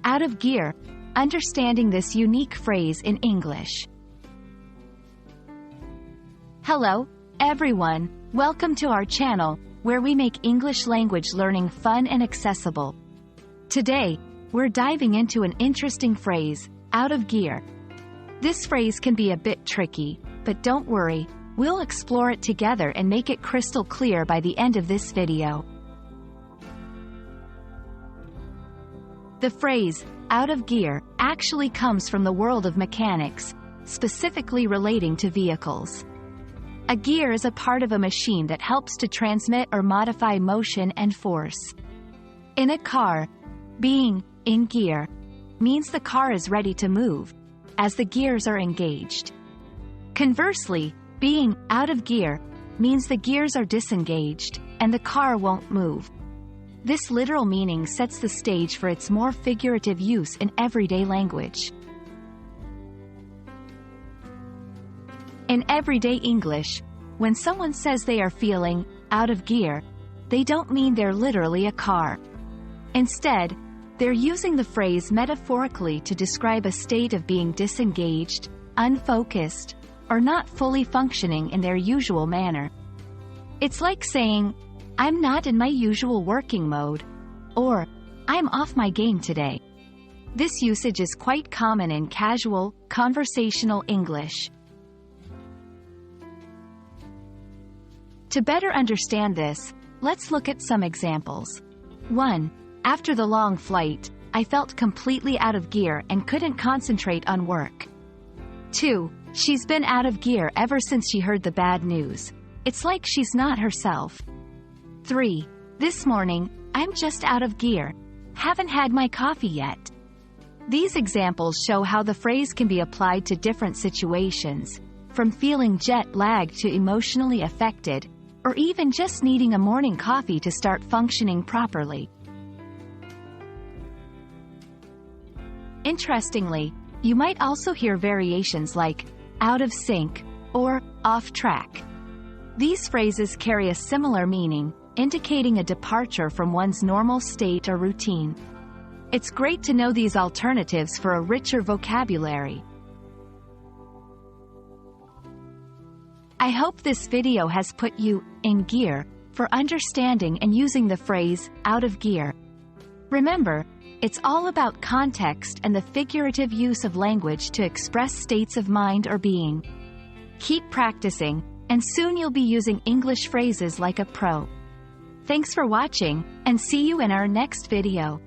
Out of gear. Understanding this unique phrase in English. Hello, everyone. Welcome to our channel, where we make English language learning fun and accessible. Today, we're diving into an interesting phrase, out of gear. This phrase can be a bit tricky, but don't worry, we'll explore it together and make it crystal clear by the end of this video. The phrase, out of gear, actually comes from the world of mechanics, specifically relating to vehicles. A gear is a part of a machine that helps to transmit or modify motion and force. In a car, being in gear means the car is ready to move, as the gears are engaged. Conversely, being out of gear means the gears are disengaged, and the car won't move. This literal meaning sets the stage for its more figurative use in everyday language. In everyday English, when someone says they are feeling out of gear, they don't mean they're literally a car. Instead, they're using the phrase metaphorically to describe a state of being disengaged, unfocused, or not fully functioning in their usual manner. It's like saying, "I'm not in my usual working mode," or "I'm off my game today." This usage is quite common in casual, conversational English. To better understand this, let's look at some examples. 1. After the long flight, I felt completely out of gear and couldn't concentrate on work. 2. She's been out of gear ever since she heard the bad news. It's like she's not herself. 3. This morning, I'm just out of gear. Haven't had my coffee yet. These examples show how the phrase can be applied to different situations, from feeling jet-lagged to emotionally affected, or even just needing a morning coffee to start functioning properly. Interestingly, you might also hear variations like out of sync or off track. These phrases carry a similar meaning, indicating a departure from one's normal state or routine. It's great to know these alternatives for a richer vocabulary. I hope this video has put you in gear for understanding and using the phrase out of gear. Remember, it's all about context and the figurative use of language to express states of mind or being. Keep practicing, and soon you'll be using English phrases like a pro. Thanks for watching, and see you in our next video.